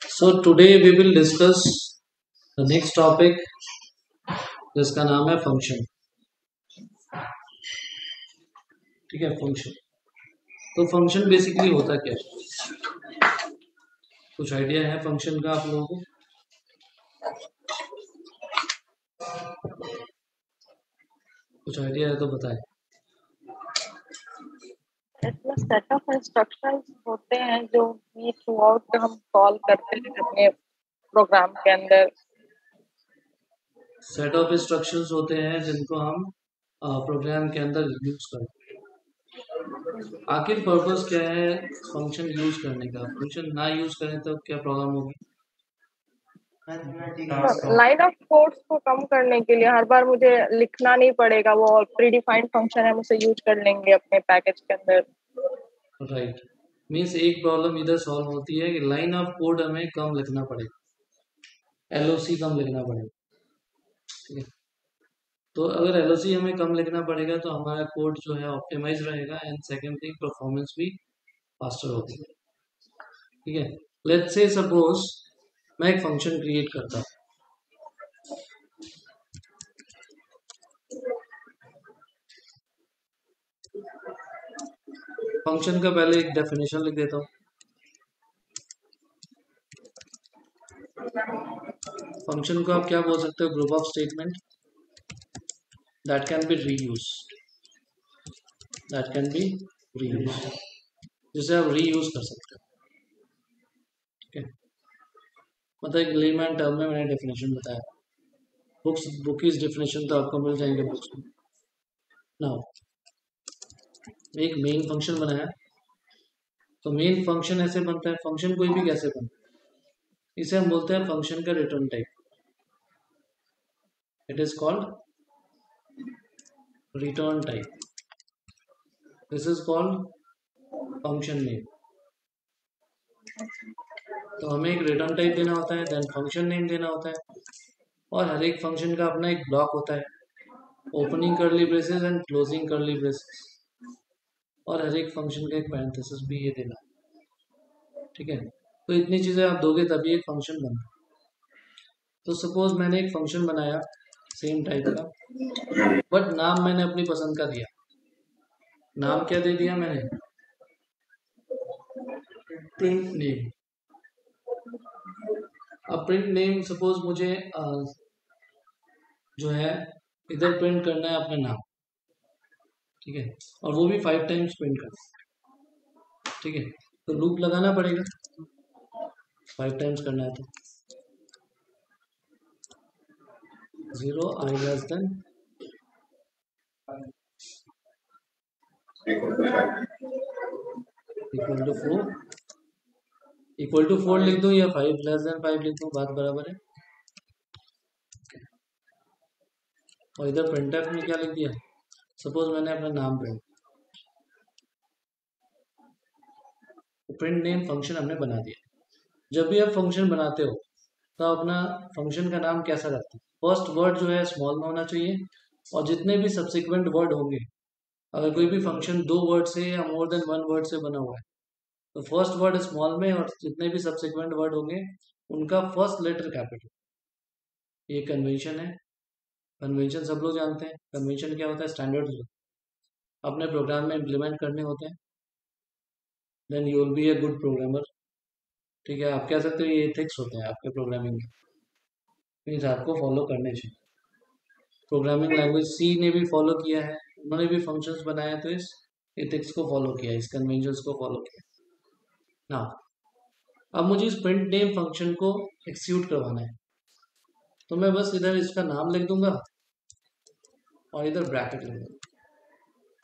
So today we will discuss the next topic जिसका नाम है फंक्शन। ठीक है, फंक्शन। तो फंक्शन बेसिकली होता क्या है? कुछ आइडिया है फंक्शन का आप लोगों को? कुछ आइडिया है तो बताएं। इसमें सेट ऑफ इंस्ट्रक्शंस होते हैं जो कि थ्रू आउट हम कॉल करते हैं अपने प्रोग्राम के अंदर। सेट ऑफ इंस्ट्रक्शंस होते हैं जिनको हम प्रोग्राम के अंदर यूज करते हैं। आखिर पर्पस क्या है फंक्शन यूज करने का? फंक्शन ना यूज करें तो क्या प्रॉब्लम होगी? लाइन ऑफ कोड्स को कम करने के लिए हर बार मुझे लिखना नहीं पड़ेगा, वो प्री डिफाइंड फंक्शन है, हम उसे यूज कर लेंगे अपने पैकेज के अंदर। राइट, मीन्स एक प्रॉब्लम इधर सॉल्व होती है कि लाइन ऑफ कोड हमें कम लिखना पड़ेगा, एलओसी कम लिखना पड़ेगा। ठीक है, तो अगर एलओसी हमें कम लिखना पड़ेगा तो हमारा कोड जो है ऑप्टिमाइज रहेगा एंड सेकंड थिंग परफॉर्मेंस भी फास्टर होती है। ठीक है, लेट्स से सपोज मैं एक फंक्शन क्रिएट करता हूँ। फंक्शन का पहले एक डेफिनेशन लिख देता हूँ। फंक्शन को आप क्या बोल सकते हो? Group of statement that can be reused, that can be reused, जिसे आप रीयूज कर सकते हो। ठीक है, मतलब एक लेमैन टर्म में मैंने डेफिनेशन बताया। बुकीज डेफिनेशन तो आपको मिल जाएंगे बुक्स में। नाउ एक मेन फंक्शन बनाया, तो मेन फंक्शन ऐसे बनता है, फंक्शन कोई भी कैसे बनता है, इसे हम बोलते हैं फंक्शन का return type. It is called return type, this is called function name. तो हमें एक रिटर्न टाइप देना होता है, देन फंक्शन नेम देना होता है, और हर एक फंक्शन का अपना एक ब्लॉक होता है, ओपनिंग करली ब्रेसेस एंड क्लोजिंग करली ब्रेसेस, और हर एक फंक्शन का एक पैरेंथेसिस भी ये देना। ठीक है, तो इतनी चीजें आप दोगे तभी एक फंक्शन बनता है। तो सपोज मैंने एक फंक्शन बनाया सेम टाइप का, बट नाम मैंने अपनी पसंद का दिया। नाम क्या दे दिया मैंने? Print name. अब प्रिंट नेम सपोज मुझे जो है इधर प्रिंट करना है अपना नाम। ठीक है, और वो भी 5 टाइम्स प्रिंट करना। ठीक है, तो लूप लगाना पड़ेगा, 5 टाइम्स करना है तो 0 i less than equal to 4, equal to 4 लिख दूं या 5 लेस देन 5 लिख दूं, बात बराबर है। और इधर प्रिंटफ में क्या लिख दिया? सपोज मैंने अपना नाम प्रिंट, प्रिंट नेम फंक्शन हमने बना दिया। जब भी आप फंक्शन बनाते हो तो अपना फंक्शन का नाम कैसा रखते हो? फर्स्ट वर्ड जो है स्मॉल में होना चाहिए, और जितने भी सब्सिक्वेंट वर्ड होंगे, अगर कोई भी फंक्शन 2 वर्ड से या मोर देन 1 वर्ड से बना हुआ है तो फर्स्ट वर्ड स्मॉल में, और जितने भी सब्सिक्वेंट वर्ड होंगे उनका फर्स्ट लेटर कैपिटल। ये कन्वेंशन है। कन्वेंशन सब लोग जानते हैं। कन्वेंशन क्या होता है? स्टैंडर्ड अपने प्रोग्राम में इम्प्लीमेंट करने होते हैं, then you will be a good programmer. ठीक है, आप कह सकते हो ये एथिक्स होते हैं आपके प्रोग्रामिंग के, मीन्स आपको फॉलो करने चाहिए। प्रोग्रामिंग लैंग्वेज सी ने भी फॉलो किया है, उन्होंने भी फंक्शंस बनाए तो इस एथिक्स को फॉलो किया, इस कन्वेंशंस को फॉलो किया ना। अब मुझे इस प्रिंट नेम फंक्शन को एक्सिक्यूट करवाना है, तो मैं बस इधर इसका नाम लिख दूंगा और इधर ब्रैकेट लिख दूंगा,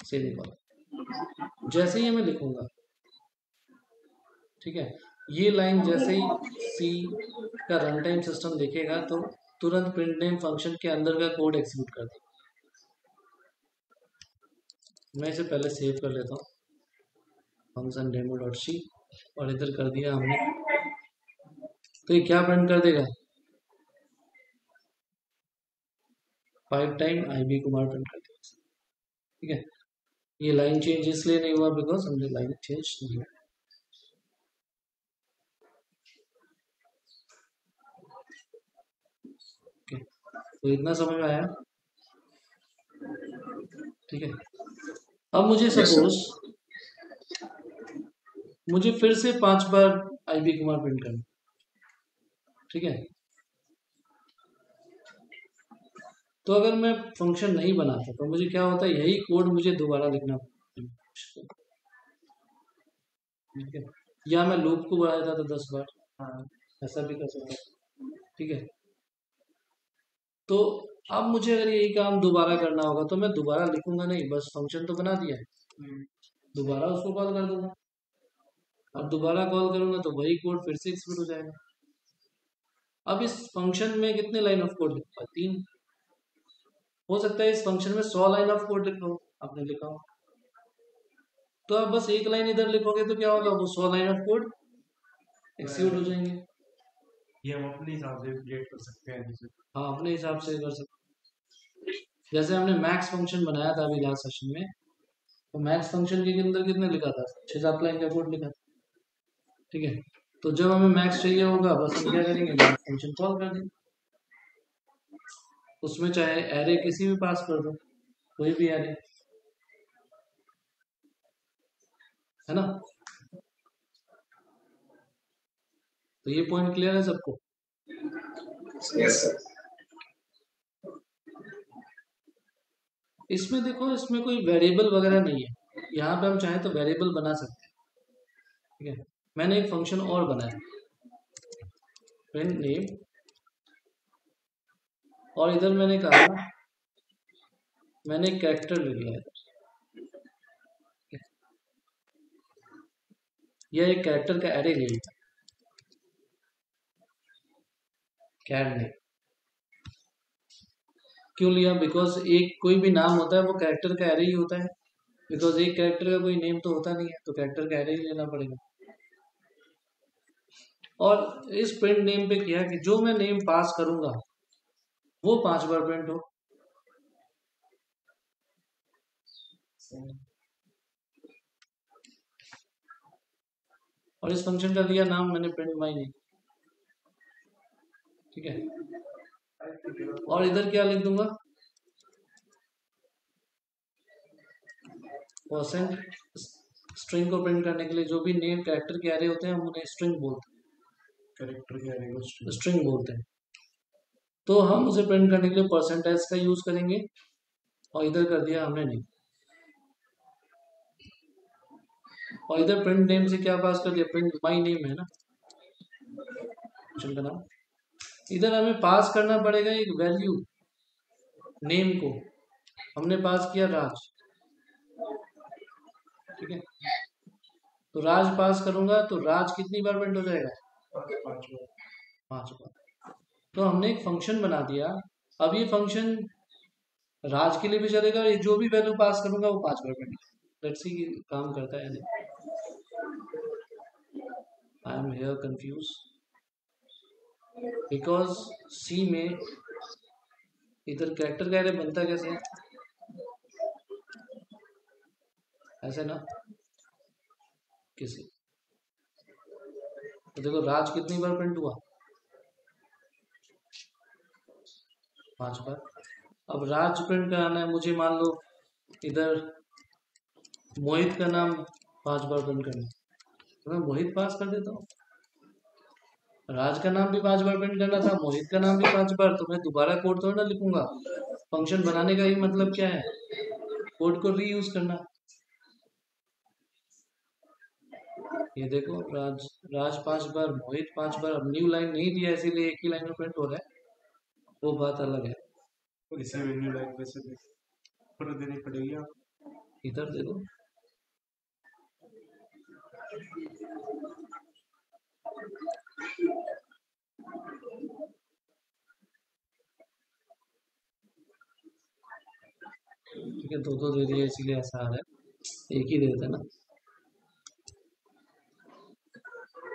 सेमीकोलन। जैसे ही मैं लिखूंगा, ठीक है, ये लाइन जैसे ही सी का रन टाइम सिस्टम देखेगा तो तुरंत प्रिंट नेम फंक्शन के अंदर का कोड एक्सिक्यूट कर देगा। मैं इसे पहले सेव कर लेता हूँ, फंक्शन डेमो डॉट सी, और इधर कर दिया हमने। तो ये क्या प्रिंट कर देगा? 5 time I B Kumar print कर देगा। ठीक है, ये लाइन चेंज इसलिए नहीं हुआ बिकॉज हमने लाइन चेंज नहीं हुआ। तो इतना समझ में आया? ठीक है। अब मुझे सपोज मुझे फिर से 5 बार IB कुमार प्रिंट करना, ठीक है। तो अगर मैं फंक्शन नहीं बनाता तो मुझे क्या होता है, यही कोड मुझे दोबारा लिखना पड़ता, ठीक है। या मैं लूप को बढ़ा देता तो 10 बार, हाँ ऐसा भी कर सकता हूँ, ठीक है। तो अब मुझे अगर यही काम दोबारा करना होगा तो मैं दोबारा लिखूंगा नहीं, बस फंक्शन तो बना दिया है, दोबारा उसको कॉल कर दूंगा। अब दोबारा कॉल करूंगा तो वही कोड फिर से एग्जीक्यूट हो जाएगा। अब इस फंक्शन में कितने लाइन ऑफ कोड लिखा? 3। हो सकता है इस फंक्शन में 100 लाइन ऑफ कोड लिखा हो, आपने लिखा हो, तो आप बस एक लाइन इधर लिखोगे तो क्या होगा, वो 100 लाइन ऑफ कोड एग्जीक्यूट हो जाएंगे। ये हम अपने हिसाब से क्रिएट कर सकते हैं, जैसे हाँ अपने हिसाब से कर सकते हैं। जैसे हमने मैक्स फंक्शन बनाया था अभी लास्ट सेशन में, तो मैक्स फंक्शन के अंदर कितने लिखा था, 6-7 लाइन का कोड लिखा था, ठीक है। तो जब हमें मैक्स चाहिए होगा बस हम क्या करेंगे, मैक्स फंक्शन कॉल कर देंगे, उसमें चाहे एरे किसी भी पास कर दो, कोई भी एरे, है ना। तो ये पॉइंट क्लियर है सबको? Yes sir. इसमें देखो, इसमें कोई वेरिएबल वगैरह नहीं है, यहाँ पे हम चाहें तो वेरिएबल बना सकते हैं, ठीक है। मैंने एक फंक्शन और बनाया, प्रिंट नेम, और इधर मैंने कहा, मैंने एक कैरेक्टर लिख लिया इधर, यह एक कैरेक्टर का एरे ले लिया, कैर नेम। क्यों लिया? बिकॉज एक कोई भी नाम होता है वो कैरेक्टर का एरे ही होता है, बिकॉज एक कैरेक्टर का कोई नेम तो होता नहीं है, तो कैरेक्टर का एरे ही लेना पड़ेगा। और इस प्रिंट नेम पे किया कि जो मैं नेम पास करूंगा वो 5 बार प्रिंट हो। और इस फंक्शन का दिया नाम मैंने प्रिंट माई नेम, ठीक है। और इधर क्या लिख दूंगा, परसेंट स्ट्रिंग को प्रिंट करने के लिए जो भी नेम कैरेक्टर के एरे होते हैं हम उन्हें स्ट्रिंग बोलते हैं, कैरेक्टर के एरे को स्ट्रिंग बोलते हैं। तो हम उसे प्रिंट करने के लिए परसेंटेज का यूज करेंगे, और इधर कर दिया हमने नेम, और इधर प्रिंट नेम से क्या पास कर दिया, प्रिंट माई नेम है ना फंक्शन का नाम। इधर हमें पास करना पड़ेगा एक वैल्यू, नेम को हमने पास किया राज, ठीक है। तो राज पास करूंगा तो राज कितनी बार प्रिंट हो जाएगा, 5 बार। तो हमने एक फंक्शन बना दिया। अब ये फंक्शन राज के लिए भी चलेगा, और जो भी वैल्यू पास करूंगा वो 5 बार प्रिंट, लेट्स सी काम करता है नहीं। I am here confuse, because C में इधर कैरेक्टर का एरे बनता कैसे है, ऐसे ना किसी। तो देखो राज कितनी बार प्रिंट हुआ, 5 बार। अब राज प्रिंट कराना है मुझे, मान लो इधर मोहित का नाम 5 बार प्रिंट करना है, तो मैं मोहित पास कर देता हूँ। राज का नाम भी 5 बार प्रिंट करना था, मोहित का नाम भी 5 बार, तो मैं दोबारा कोड थोड़ा ना लिखूंगा। फंक्शन बनाने का ही मतलब क्या है, कोड को रीयूज करना। ये देखो राज 5 बार, मोहित 5 बार। अब न्यू लाइन नहीं दिया इसीलिए एक ही लाइन में प्रिंट हो रहा है, वो बात अलग है। इसे न्यू लाइन कैसे देनी पड़ेगी, आप इधर देखो, ठीक है। दो दे दिए इसीलिए ऐसा आ रहा है, एक ही दे देते ना,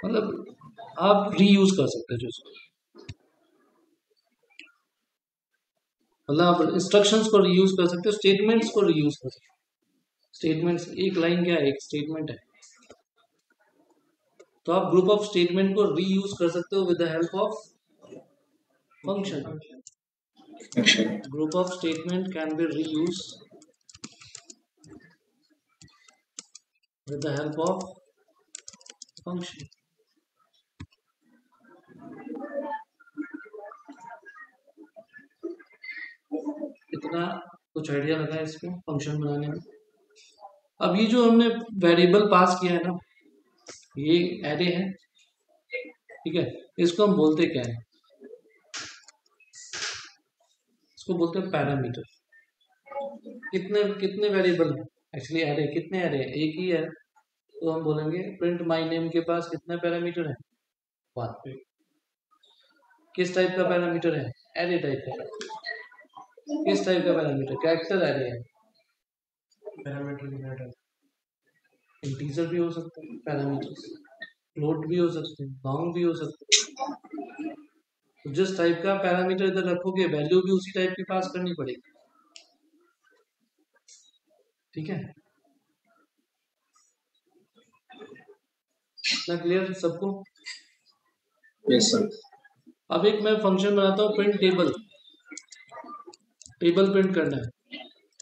मतलब आप रीयूज कर सकते हो जो, मतलब आप इंस्ट्रक्शंस को रीयूज कर सकते हो, स्टेटमेंट्स को रीयूज कर सकते हो। स्टेटमेंट्स एक लाइन क्या है, एक स्टेटमेंट है, तो आप ग्रुप ऑफ स्टेटमेंट को रीयूज कर सकते हो with the help of function. Function. Group of statement can be reused with the help of function. इतना कुछ आइडिया लगा इसको फंक्शन बनाने में। अब ये जो हमने वेरिएबल पास किया है ना, ये एरे है, ठीक है, इसको हम बोलते क्या है? इसको बोलते हैं पैरामीटर। कितने कितने वेरिएबल है? एक्चुअली एरे कितने एरे है? एक ही है, तो हम बोलेंगे प्रिंट माय नेम के पास कितने पैरामीटर है? 1। किस टाइप का पैरामीटर है? एरे टाइप का। किस टाइप का पैरामीटर? कैरेक्टर एरे है। पैरामीटर इंटीजर भी हो सकते हैं पैरामीटर्स, फ्लोट भी हो सकते हैं, लॉन्ग भी हो सकते हैं। तो जिस टाइप का पैरामीटर इधर रखोगे वैल्यू भी उसी टाइप की पास करनी पड़ेगी, ठीक है? इतना क्लियर सबको? Yes, sir. अब एक मैं फंक्शन बनाता हूँ प्रिंट टेबल। टेबल प्रिंट करना है,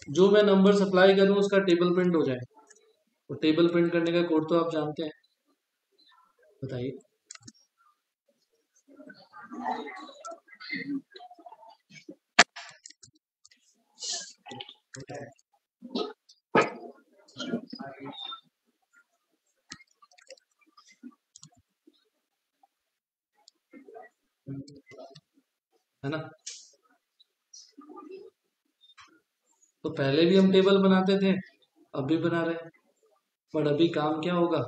जो मैं नंबर सप्लाई करूँ उसका टेबल प्रिंट हो जाए। तो टेबल प्रिंट करने का कोड तो आप जानते हैं, बताइए। है ना? तो पहले भी हम टेबल बनाते थे, अब भी बना रहे हैं, पर अभी काम क्या होगा?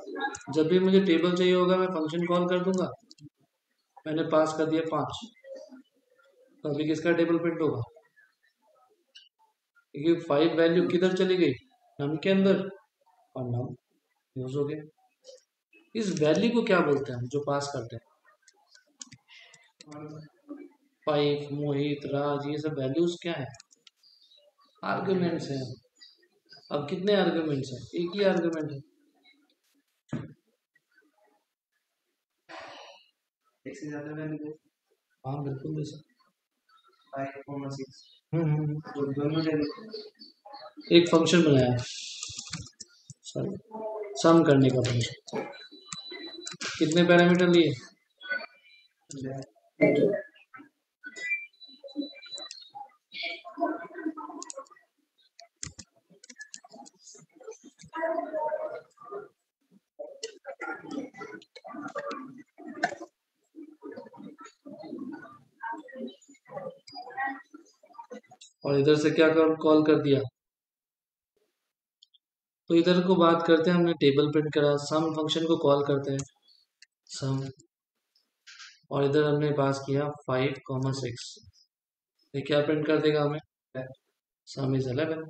जब भी मुझे टेबल चाहिए होगा मैं फंक्शन कॉल कर दूंगा, मैंने पास कर दिया 5, तो अभी किसका टेबल प्रिंट होगा? क्योंकि 5 वैल्यू किधर चली गई? नम के अंदर, और नम यूज हो गया। इस वैल्यू को क्या बोलते हैं हम जो पास करते हैं? 5, मोहित, राज, ये सब वैल्यूज क्या है? आर्गुमेंट्स हैं। अब कितने आर्गुमेंट्स हैं? एक ही आर्गुमेंट है। एक से ज्यादा वैल्यू? हाँ बिल्कुल दे सकते। 5,6 तो दोनों एक फंक्शन बनाया, सॉरी, सम करने का फंक्शन। कितने पैरामीटर लिए? और इधर से क्या कॉल कर दिया? तो इधर को बात करते हैं, हमने टेबल प्रिंट करा, सम फंक्शन को कॉल करते हैं, सम, और इधर हमने पास किया 5,6। ये क्या प्रिंट कर देगा हमें? सम इज 11।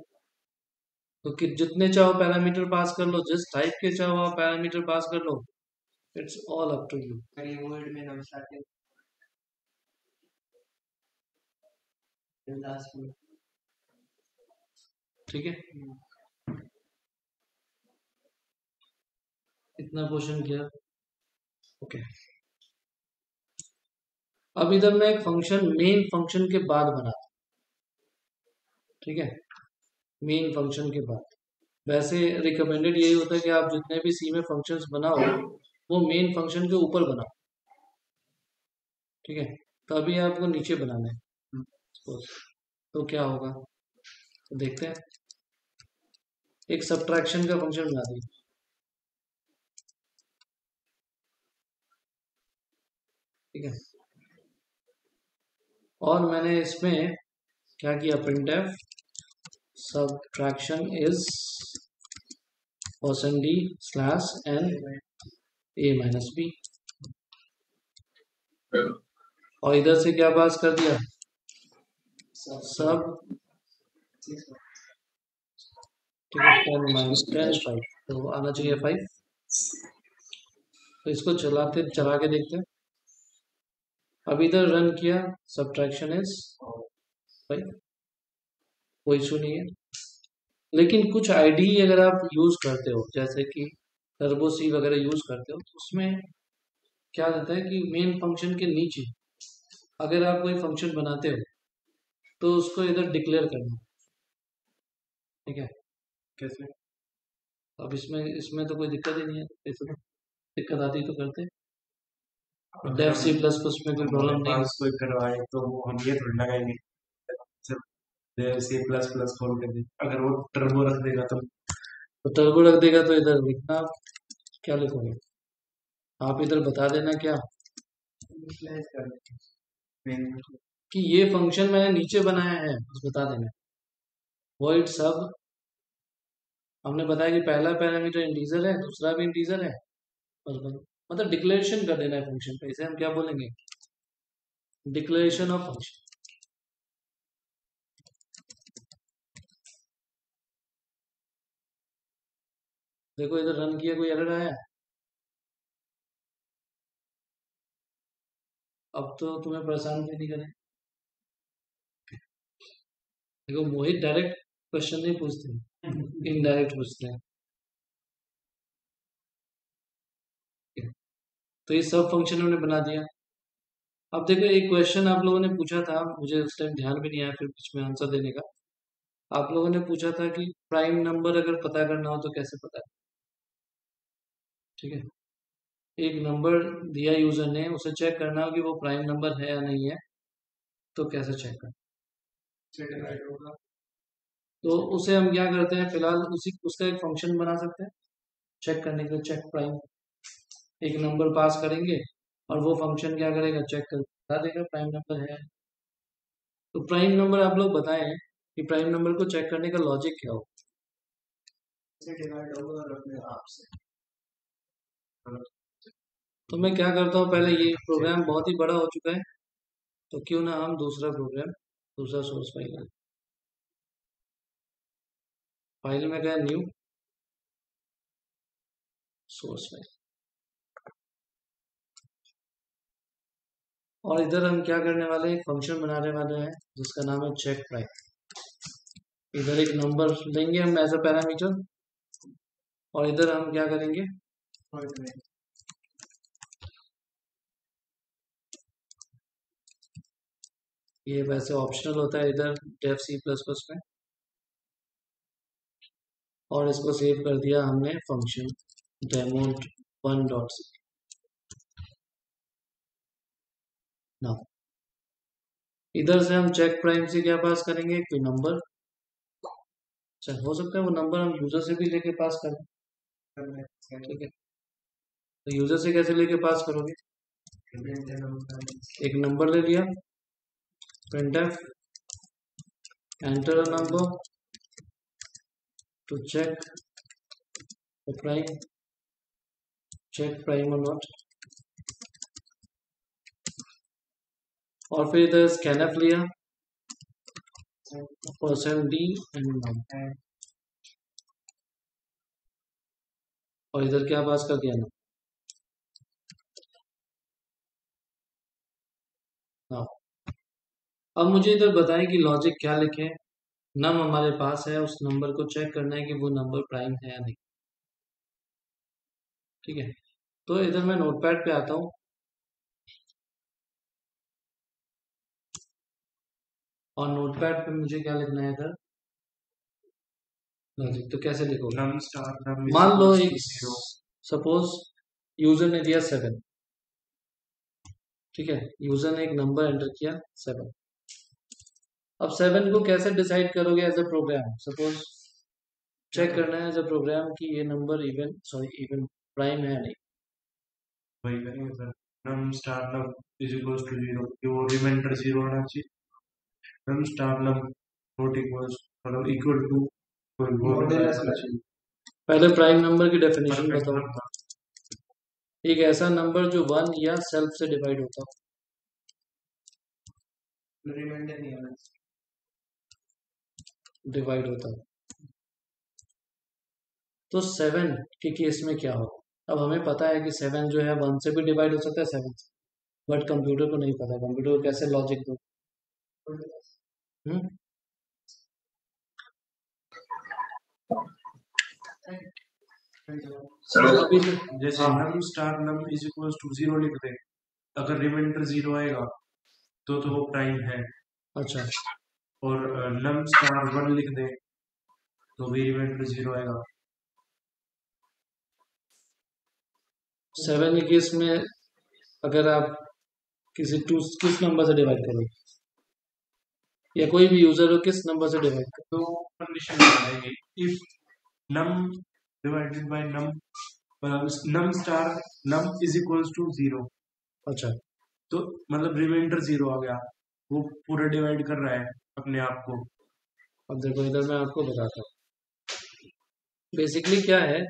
तो कि जितने चाहो पैरामीटर पास कर लो, जिस टाइप के चाहो आप पैरामीटर पास कर लो, it's all up to you. ठीक है, इतना क्वेश्चन किया, ओके। अब इधर मैं एक फंक्शन मेन फंक्शन के बाद बनाता हूं, ठीक है, मेन फंक्शन के बाद। वैसे रिकमेंडेड यही होता है कि आप जितने भी सी में फंक्शंस बनाओ वो मेन फंक्शन के ऊपर बनाओ, ठीक है, तभी आपको नीचे बनाना है। तो क्या होगा, तो देखते हैं। एक सब्ट्रैक्शन का फंक्शन बना दिया, ठीक है, और मैंने इसमें क्या किया? printf subtraction is %d/n a minus b, और इधर से क्या पास कर दिया? सब, ठीक है, 10 5, तो आना चाहिए 5। तो इसको चला के देखते हैं। अब इधर रन किया, सब्ट्रैक्शन इज 5, कोई इशू नहीं है। लेकिन कुछ आईडी अगर आप यूज करते हो, जैसे कि टर्बो सी वगैरह यूज करते हो, तो उसमें क्या रहता है कि मेन फंक्शन के नीचे अगर आप कोई फंक्शन बनाते हो तो उसको इधर डिक्लेयर करना, ठीक है। कैसे? अब इसमें इसमें तो कोई दिक्कत ही नहीं है, ऐसे दिक्कत आती तो करते। डेव सी प्लस प्लस में कोई प्रॉब्लम नहीं है। कोई करवाए तो वो हम ये थोड़ी लगाएंगे डेव सी प्लस प्लस खोल के दे, अगर वो टर्बो रख देगा तो टर्बो रख देगा तो इधर लिखना, क्या लिखोगे आप, इधर बता देना क्या कि ये फंक्शन मैंने नीचे बनाया है, बस बता देना। वॉइड सब, हमने बताया कि पहला पैरामीटर इंटीजर है, दूसरा भी इंटीजर है, बस मतलब डिक्लेरेशन कर देना है फंक्शन पे। इसे हम क्या बोलेंगे, डिक्लेरेशन ऑफ फंक्शन। देखो इधर रन किया, कोई एरर आया? अब तो तुम्हें परेशान भी नहीं करें। देखो मोहित डायरेक्ट क्वेश्चन नहीं पूछते, इनडायरेक्ट पूछते हैं। तो ये सब फंक्शन हमने बना दिया। अब देखो एक क्वेश्चन आप लोगों ने पूछा था, मुझे उस टाइम ध्यान भी नहीं आया फिर बीच में आंसर देने का। आप लोगों ने पूछा था कि प्राइम नंबर अगर पता करना हो तो कैसे पता है, ठीक है। एक नंबर दिया यूजर ने, उसे चेक करना हो कि वो प्राइम नंबर है या नहीं है, तो कैसे चेक करना, तो उसे हम क्या करते हैं, फिलहाल उसी उसका एक फंक्शन बना सकते हैं चेक करने के लिए, चेक प्राइम। एक नंबर पास करेंगे और वो फंक्शन क्या करेगा, चेक कर बता देगा प्राइम नंबर है। तो प्राइम नंबर आप लोग बताएं कि प्राइम नंबर को चेक करने का लॉजिक क्या हो। तो मैं क्या करता हूँ, पहले ये प्रोग्राम बहुत ही बड़ा हो चुका है, तो क्यों ना हम दूसरा प्रोग्राम, दूसरा सोर्स फाइल, फाइल में गया न्यू सोर्स फाइल, और इधर हम क्या करने वाले हैं, एक फंक्शन बनाने वाले हैं जिसका नाम है चेक प्राइम। इधर एक नंबर लेंगे हम एज अ पैरामीटर, और इधर हम क्या करेंगे, ये वैसे ऑप्शनल होता है इधर डेव सी प्लस प्लस में, और इसको सेव कर दिया हमने फंक्शन demo1.c। ना इधर से हम चेक प्राइम से क्या पास करेंगे, कोई नंबर, चल हो सकता है वो नंबर हम यूजर से भी लेके पास करें, ठीक है। तो यूजर से कैसे लेके पास करोगे, एक नंबर ले लिया, printf enter a number to check the prime, check prime or not, और फिर इधर scanf लिया, %d एंड num, और इधर क्या पास कर दिया ना। हाँ, अब मुझे इधर बताएं कि लॉजिक क्या लिखे। नम हमारे पास है, उस नंबर को चेक करना है कि वो नंबर प्राइम है या नहीं, ठीक है। तो इधर मैं नोटपैड पे आता हूँ, और नोटपैड पे मुझे क्या लिखना है इधर, लॉजिक। तो कैसे लिखोगे, मान लो एक सपोज यूजर ने दिया 7, ठीक है, यूजर ने एक नंबर एंटर किया 7। अब 7 को कैसे डिसाइड करोगे as a program, suppose check करना है एज अ प्रोग्राम कि ये नंबर इवन प्राइम है या नहीं, वही करेंगे sir, num star num is equals to 0, कि वो रिमाइंडर 0 होना चाहिए, num star num not equals मतलब इक्वल टू कोई वो होना चाहिए। पहले प्राइम नंबर की डेफिनेशन बताओ, एक ऐसा नंबर जो 1 या सेल्फ से डिवाइड होता हो, रिमाइंडर नहीं आना, डिवाइड होता हो। तो 7 के केस में क्या हो, अब हमें पता है कि 7 जो है 1 से भी डिवाइड हो सकता है 7 से, बट कंप्यूटर को नहीं पता, कंप्यूटर को कैसे लॉजिक दो। अभी जैसे num star num is equals to 0 लिख दे, अगर रिमाइंडर 0 आएगा तो वो प्राइम है। अच्छा, और num star 1 लिख दे तो भी रिमाइंडर 0 आएगा। 7 के केस में अगर आप किस नंबर से डिवाइड करोगे, या कोई भी यूजर हो किस नंबर से डिवाइड करो? तो कंडीशन लगाएंगे if num divided by num num star num is equals to 0। अच्छा, तो मतलब रिमाइंडर 0 आ गया, वो पूरा डिवाइड कर रहा है अपने आप को। अब देखो इधर मैं आपको बताता हूँ। बेसिकली क्या है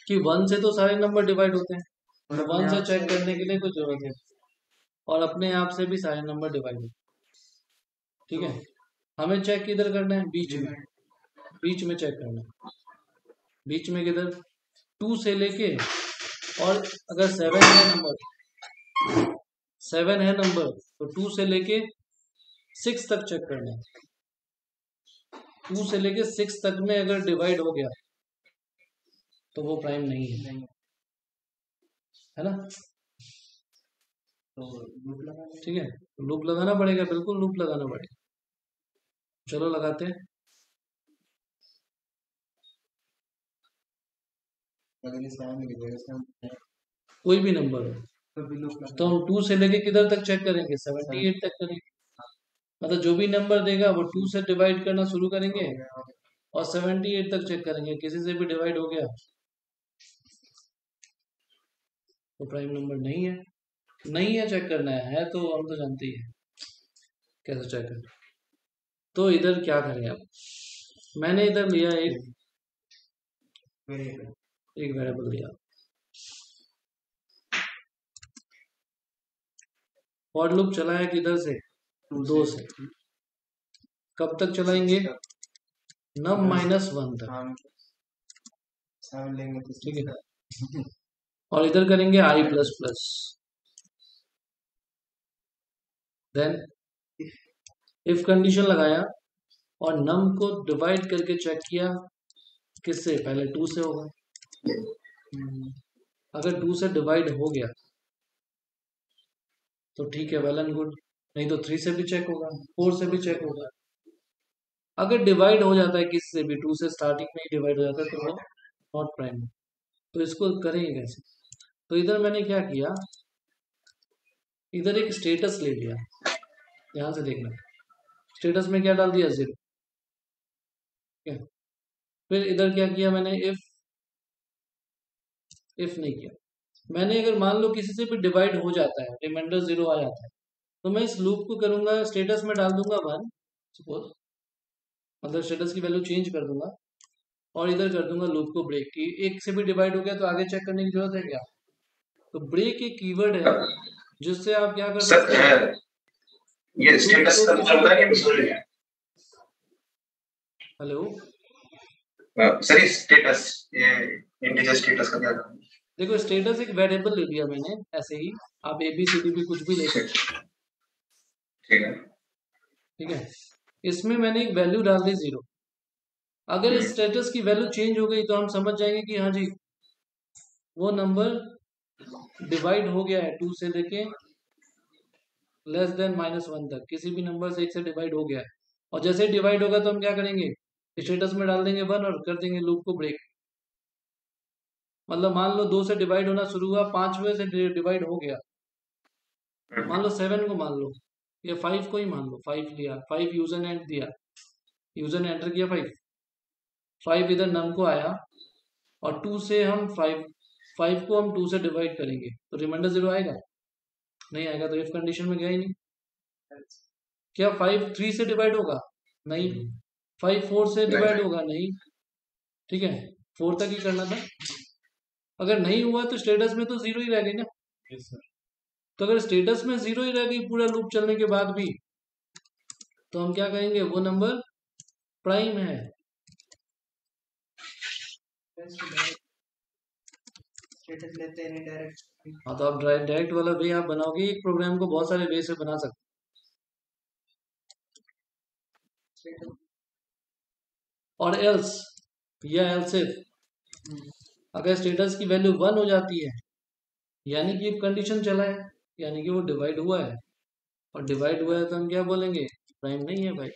कि 1 से तो सारे नंबर डिवाइड होते हैं, और तो 1 से चेक करने के लिए कुछ जरूरत है, और अपने आप से भी सारे नंबर डिवाइड होते हैं। ठीक है, हमें चेक किधर करना है? बीच में चेक करना है। बीच में किधर? 2 से लेके, और अगर 7 है नंबर तो 2 से लेके 6 तक चेक करना है। 2 से लेके 6 तक में अगर डिवाइड हो गया तो वो प्राइम नहीं है ना? तो लूप लगाना, ठीक है, लूप लगाना पड़ेगा, बिल्कुल लूप लगाना पड़ेगा। चलो लगाते हैं। कोई भी नंबर हो तो हम 2 से लेके किधर तक चेक करेंगे? 78 तक करेंगे। मतलब जो भी नंबर देगा वो 2 से डिवाइड करना शुरू करेंगे और 78 तक चेक करेंगे। किसी से भी डिवाइड हो गया तो प्राइम नंबर नहीं है। नहीं है, चेक करना है तो हम तो जानते ही है कैसे चेक करना। तो इधर क्या करें अब? मैंने इधर लिया एक वेरिएबल लिया, फॉर लूप चलाया किधर से? 2 से। कब तक चलाएंगे? num -1 तक, ठीक है। और इधर करेंगे i++। देन इफ कंडीशन लगाया और num को डिवाइड करके चेक किया, किससे? पहले 2 से होगा। अगर 2 से डिवाइड हो गया तो ठीक है, वेल एंड गुड। नहीं तो 3 से भी चेक होगा, 4 से भी चेक होगा। अगर डिवाइड हो जाता है किससे भी, 2 से स्टार्टिंग में ही डिवाइड हो जाता है तो वो नॉट प्राइम। तो इसको करेंगे कैसे? तो इधर मैंने क्या किया, इधर एक स्टेटस ले लिया। ध्यान से देखना, स्टेटस में क्या डाल दिया? 0। फिर इधर क्या किया मैंने? इफ नहीं किया मैंने। अगर मान लो किसी से भी डिवाइड हो जाता है, रिमाइंडर 0 आ जाता है, तो मैं इस लूप को करूंगा, स्टेटस में डाल दूंगा 1 सपोज, मतलब स्टेटस की वैल्यू चेंज कर दूंगा और इधर कर दूंगा लूप को ब्रेक। की एक से भी डिवाइड हो गया तो आगे चेक करने की जरूरत है क्या? तो ब्रेक एक कीवर्ड है जिससे आप क्या कर सकते हैं? ये स्टेटस कंफर्म है। हेलो सर, स्टेटस, ये इंटीजर स्टेटस का क्या काम है? देखो, स्टेटस एक वेरिएबल ले लिया मैंने ऐसे ही, आप ABCD भी कुछ भी ले सकते हैं, ठीक है। ठीक है। इसमें मैंने एक वैल्यू डाल दी 0। अगर इस स्टेटस की वैल्यू चेंज हो गई तो हम समझ जाएंगे कि हाँ जी वो नंबर डिवाइड हो गया है 2 से लेके लेस देन -1 तक, किसी भी नंबर से 1 से डिवाइड हो गया है। और जैसे ही डिवाइड होगा तो हम क्या करेंगे? स्टेटस में डाल देंगे 1 और कर देंगे लूप को ब्रेक। मतलब मान लो 2 से डिवाइड होना शुरू हुआ, 5वें से डिवाइड हो गया, मान लो 7 को मान लो, या 5 को ही मान लो, 5 लिया, 5 यूजर ने दिया, यूजर ने एंटर किया 5 इधर नम को आया, और 2 से हम 5 को हम 2 से डिवाइड करेंगे तो रिमाइंडर 0 आएगा? नहीं आएगा। तो इफ कंडीशन में गया ही नहीं। क्या 5 3 से डिवाइड होगा? नहीं। 5 4 से डिवाइड होगा? नहीं। ठीक है, 4 तक ही करना था। अगर नहीं हुआ तो स्टेटस में तो 0 ही रह गई ना। तो अगर स्टेटस में 0 ही रह गई पूरा लूप चलने के बाद भी, तो हम क्या कहेंगे? वो नंबर प्राइम है। स्टेटस लेते हैं डायरेक्ट। हाँ, तो आप डायरेक्ट वाला वे आप बनाओगे, एक प्रोग्राम को बहुत सारे वे से बना सकते। और एल्स या एल्स इफ, अगर स्टेटस की वैल्यू 1 हो जाती है यानी कि कंडीशन चला है, यानी कि वो डिवाइड हुआ है, और डिवाइड हुआ है तो हम क्या बोलेंगे? प्राइम नहीं है भाई।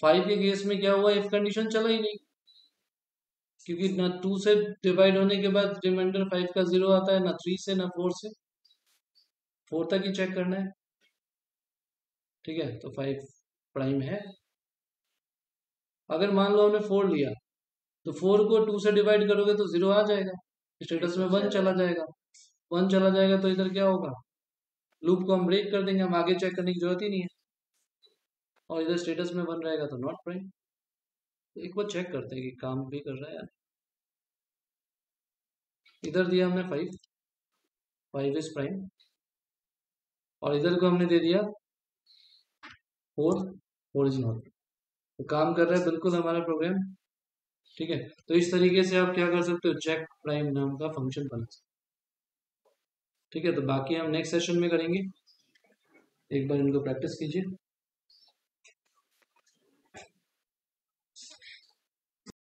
5 के केस में क्या हुआ, इफ कंडीशन चला ही नहीं, क्योंकि ना 2 से डिवाइड होने के बाद रिमाइंडर 5 का 0 आता है, ना 3 से ना 4 से, 4 तक ही चेक करना है। ठीक है, तो 5 प्राइम है। अगर मान लो हमने 4 लिया, तो 4 को 2 से डिवाइड करोगे तो 0 आ जाएगा, स्टेटस में 1 चला जाएगा। 1 चला जाएगा तो इधर क्या होगा, लूप को हम ब्रेक कर देंगे, हम आगे चेक करने की जरूरत ही नहीं है, और इधर स्टेटस में 1 रहेगा तो नॉट प्राइम। तो एक बार चेक करते हैं कि काम भी कर रहा है यार। इधर दिया हमने 5, 5 इज प्राइम, और इधर को हमने दे दिया 4, 4 इज नॉट। तो काम कर रहा है बिल्कुल हमारा प्रोग्राम। ठीक है, तो इस तरीके से आप क्या कर सकते हो, चेक प्राइम नाम का फंक्शन बना सकते हो। ठीक है, तो बाकी हम नेक्स्ट सेशन में करेंगे, एक बार इनको प्रैक्टिस कीजिए।